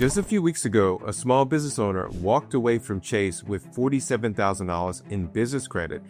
Just a few weeks ago, a small business owner walked away from Chase with $47,000 in business credit,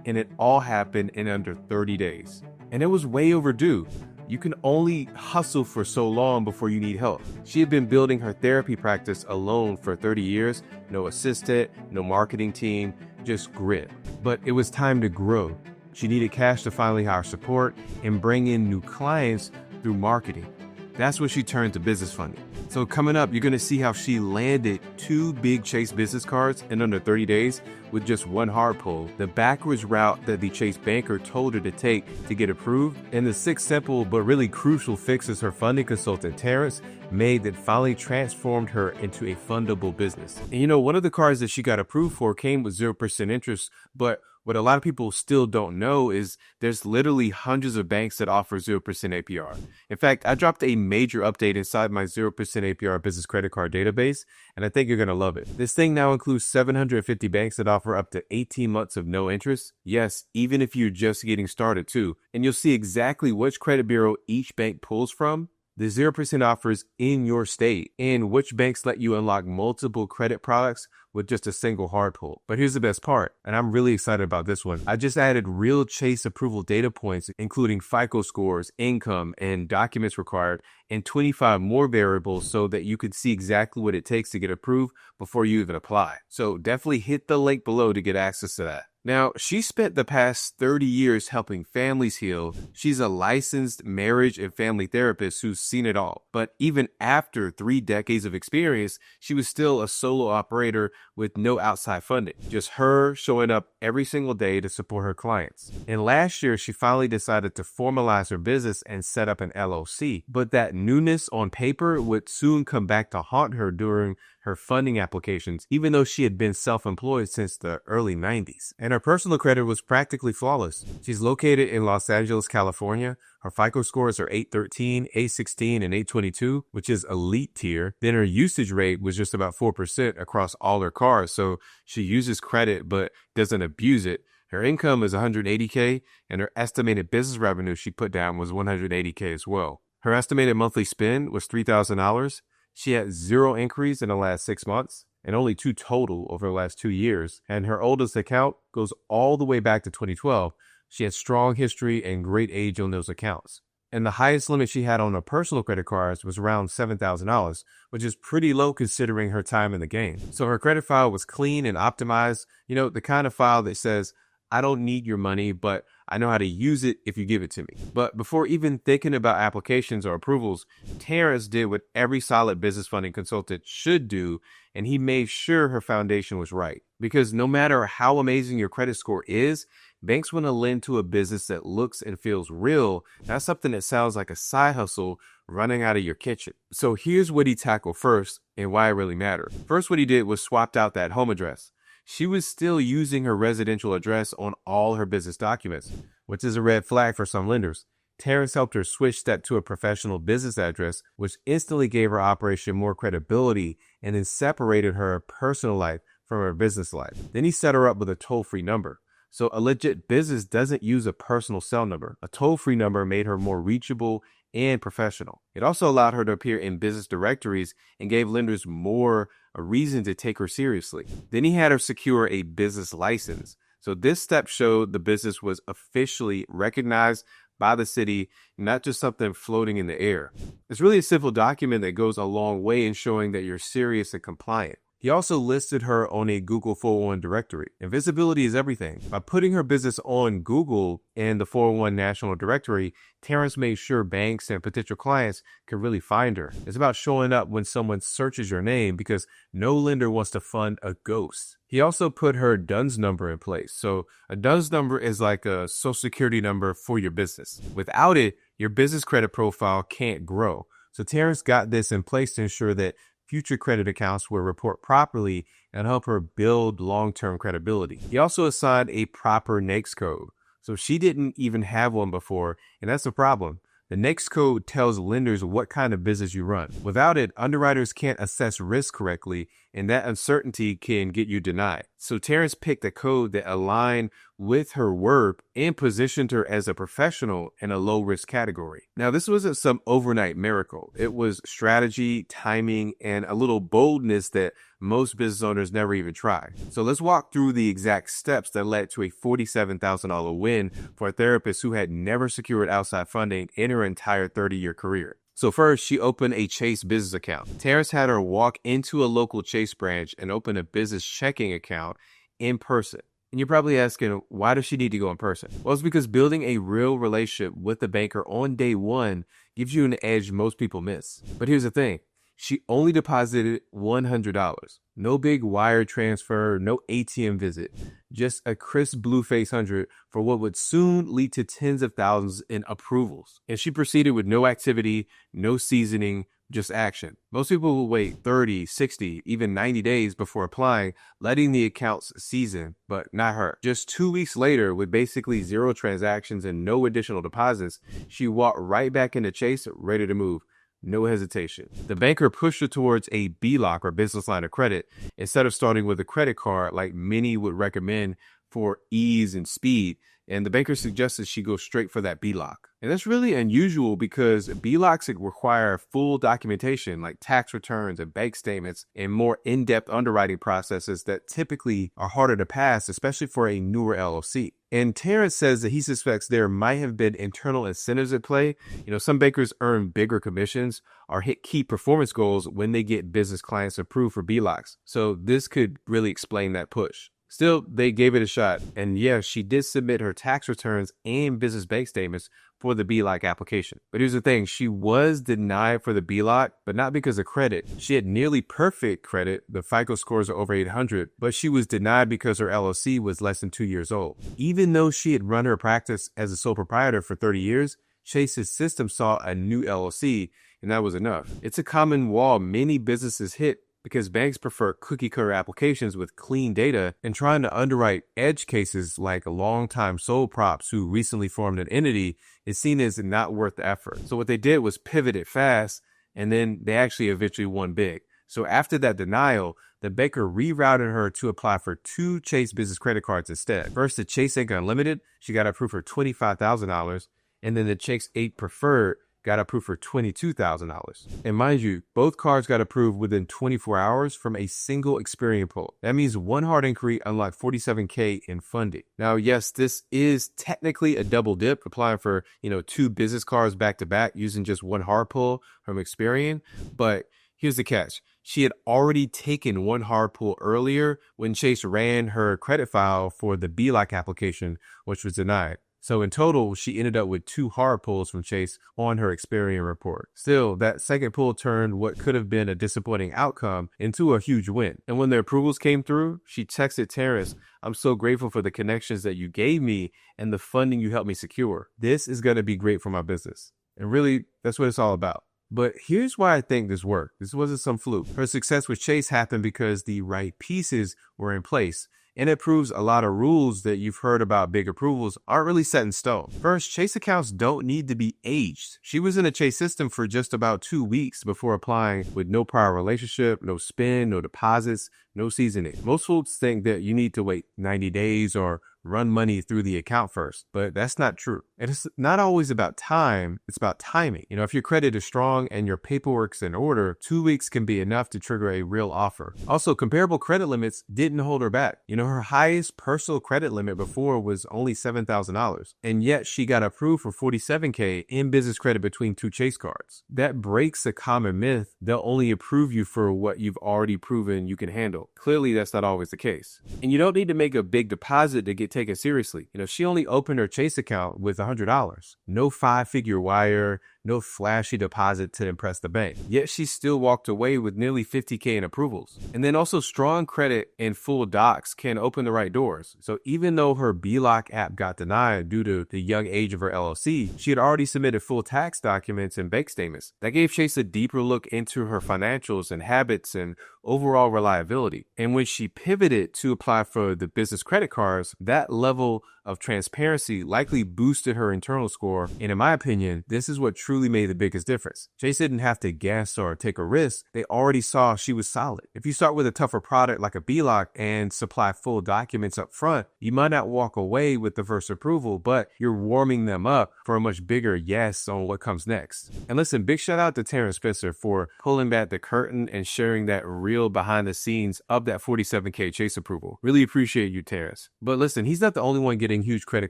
and it all happened in under 30 days. And it was way overdue. You can only hustle for so long before you need help. She had been building her therapy practice alone for 30 years, no assistant, no marketing team, just grit. But it was time to grow. She needed cash to finally hire support and bring in new clients through marketing. That's when she turned to business funding. So coming up, you're going to see how she landed 2 big Chase business cards in under 30 days with just one hard pull, the backwards route that the Chase banker told her to take to get approved, and the 6 simple but really crucial fixes her funding consultant Terrence made that finally transformed her into a fundable business. And one of the cards that she got approved for came with 0% interest, but what a lot of people still don't know is there's literally hundreds of banks that offer 0% APR. In fact, I dropped a major update inside my 0% APR business credit card database, and I think you're going to love it. This thing now includes 750 banks that offer up to 18 months of no interest. Yes, even if you're just getting started too. And you'll see exactly which credit bureau each bank pulls from, the 0% offers in your state, and which banks let you unlock multiple credit products with just a single hard pull. But here's the best part, and I'm really excited about this one. I just added real Chase approval data points, including FICO scores, income, and documents required, and 25 more variables so that you could see exactly what it takes to get approved before you even apply. So definitely hit the link below to get access to that. Now, she spent the past 30 years helping families heal. She's a licensed marriage and family therapist who's seen it all. But even after 3 decades of experience, she was still a solo operator with no outside funding. Just her showing up every single day to support her clients. And last year, she finally decided to formalize her business and set up an LLC. But that newness on paper would soon come back to haunt her during her funding applications, even though she had been self-employed since the early 90s. And her personal credit was practically flawless. She's located in Los Angeles, California. Her FICO scores are 813, 816, and 822, which is elite tier. Then her usage rate was just about 4% across all her cards. So she uses credit but doesn't abuse it. Her income is $180K, and her estimated business revenue she put down was $180K as well. Her estimated monthly spend was $3,000. She had 0 inquiries in the last 6 months and only 2 total over the last 2 years. And her oldest account goes all the way back to 2012. She had strong history and great age on those accounts. And the highest limit she had on her personal credit cards was around $7,000, which is pretty low considering her time in the game. So her credit file was clean and optimized, the kind of file that says, I don't need your money, but I know how to use it if you give it to me. But before even thinking about applications or approvals, Terrence did what every solid business funding consultant should do, and he made sure her foundation was right. Because no matter how amazing your credit score is, banks want to lend to a business that looks and feels real, not something that sounds like a side hustle running out of your kitchen. So here's what he tackled first and why it really mattered. First, what he did was swapped out that home address. She was still using her residential address on all her business documents, which is a red flag for some lenders. Terrence helped her switch that to a professional business address, which instantly gave her operation more credibility and then separated her personal life from her business life. Then he set her up with a toll-free number. So a legit business doesn't use a personal cell number. A toll-free number made her more reachable and professional. It also allowed her to appear in business directories and gave lenders more a reason to take her seriously. Then he had her secure a business license. So this step showed the business was officially recognized by the city, not just something floating in the air. It's really a simple document that goes a long way in showing that you're serious and compliant. He also listed her on a Google 401 directory. And visibility is everything. By putting her business on Google and the 401 National Directory, Terrence made sure banks and potential clients could really find her. It's about showing up when someone searches your name because no lender wants to fund a ghost. He also put her DUNS number in place. So a DUNS number is like a social security number for your business. Without it, your business credit profile can't grow. So Terrence got this in place to ensure that future credit accounts will report properly and help her build long-term credibility. He also assigned a proper NAICS code. So she didn't even have one before, and that's a problem. The NAICS code tells lenders what kind of business you run. Without it, underwriters can't assess risk correctly, and that uncertainty can get you denied. So Terrence picked a code that aligned with her work and positioned her as a professional in a low-risk category. Now, this wasn't some overnight miracle. It was strategy, timing, and a little boldness that most business owners never even try. So let's walk through the exact steps that led to a $47,000 win for a therapist who had never secured outside funding in her entire 30-year career. So first, she opened a Chase business account. Terrence had her walk into a local Chase branch and open a business checking account in person. And you're probably asking, why does she need to go in person? Well, it's because building a real relationship with the banker on day one gives you an edge most people miss. But here's the thing. She only deposited $100. No big wire transfer, no ATM visit, just a crisp Blueface 100 for what would soon lead to tens of thousands in approvals. And she proceeded with no activity, no seasoning, just action. Most people will wait 30, 60, even 90 days before applying, letting the accounts season, but not her. Just 2 weeks later, with basically zero transactions and no additional deposits, she walked right back into Chase, ready to move. No hesitation. The banker pushed her towards a BLOC or business line of credit instead of starting with a credit card like many would recommend for ease and speed. And the banker suggested she go straight for that BLOC. And that's really unusual because BLOCs require full documentation like tax returns and bank statements and more in-depth underwriting processes that typically are harder to pass, especially for a newer LLC. And Terrence says that he suspects there might have been internal incentives at play. Some bankers earn bigger commissions or hit key performance goals when they get business clients approved for BLOCs. So this could really explain that push. Still, they gave it a shot. And yeah, she did submit her tax returns and business bank statements for the BLOC application. But here's the thing, she was denied for the BLOC, but not because of credit. She had nearly perfect credit. The FICO scores are over 800, but she was denied because her LLC was less than 2 years old. Even though she had run her practice as a sole proprietor for 30 years, Chase's system saw a new LLC, and that was enough. It's a common wall many businesses hit because banks prefer cookie-cutter applications with clean data, and trying to underwrite edge cases like long-time sole props who recently formed an entity is seen as not worth the effort. So what they did was pivot it fast, and then they actually eventually won big. So after that denial, the banker rerouted her to apply for 2 Chase business credit cards instead. First, the Chase Ink Unlimited, she got approved for $25,000, and then the Chase 8 Preferred got approved for $22,000. And mind you, both cards got approved within 24 hours from a single Experian pull. That means one hard inquiry unlocked $47K in funding. Now, yes, this is technically a double dip, applying for, 2 business cards back to back using just one hard pull from Experian. But here's the catch. She had already taken one hard pull earlier when Chase ran her credit file for the BLOC application, which was denied. So in total, she ended up with 2 hard pulls from Chase on her Experian report. Still, that second pull turned what could have been a disappointing outcome into a huge win. And when the approvals came through, she texted Terrence, "I'm so grateful for the connections that you gave me and the funding you helped me secure. This is going to be great for my business." And really, that's what it's all about. But here's why I think this worked. This wasn't some fluke. Her success with Chase happened because the right pieces were in place. And it proves a lot of rules that you've heard about big approvals aren't really set in stone. First, Chase accounts don't need to be aged. She was in a Chase system for just about 2 weeks before applying with no prior relationship, no spend, no deposits, no seasoning. Most folks think that you need to wait 90 days or run money through the account first, but that's not true. And it's not always about time, it's about timing. If your credit is strong and your paperwork's in order, 2 weeks can be enough to trigger a real offer. Also, comparable credit limits didn't hold her back. Her highest personal credit limit before was only $7,000, and yet she got approved for $47K in business credit between 2 Chase cards. That breaks a common myth. They'll only approve you for what you've already proven you can handle. Clearly, that's not always the case. And you don't need to make a big deposit to get taken seriously. She only opened her Chase account with $100. No 5-figure wire, no flashy deposit to impress the bank. Yet she still walked away with nearly $50K in approvals. And then also strong credit and full docs can open the right doors. So even though her BLOC app got denied due to the young age of her LLC, she had already submitted full tax documents and bank statements. That gave Chase a deeper look into her financials and habits and overall reliability. And when she pivoted to apply for the business credit cards, that level of transparency likely boosted her internal score, and in my opinion, this is what truly made the biggest difference. Chase didn't have to guess or take a risk. They already saw she was solid. If you start with a tougher product like a B-Lock and supply full documents up front, you might not walk away with the first approval, but you're warming them up for a much bigger yes on what comes next. And listen, big shout out to Terrence Spencer for pulling back the curtain and sharing that real behind the scenes of that 47K Chase approval. Really appreciate you, Terrence. But listen, he's not the only one getting huge credit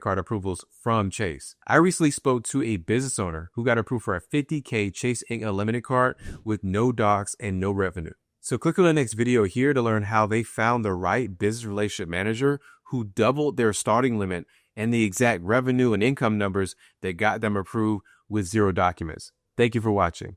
card approvals from Chase. I recently spoke to a business owner who got approved for a 50K Chase Ink Unlimited card with no docs and no revenue. So click on the next video here to learn how they found the right business relationship manager who doubled their starting limit and the exact revenue and income numbers that got them approved with 0 documents. Thank you for watching.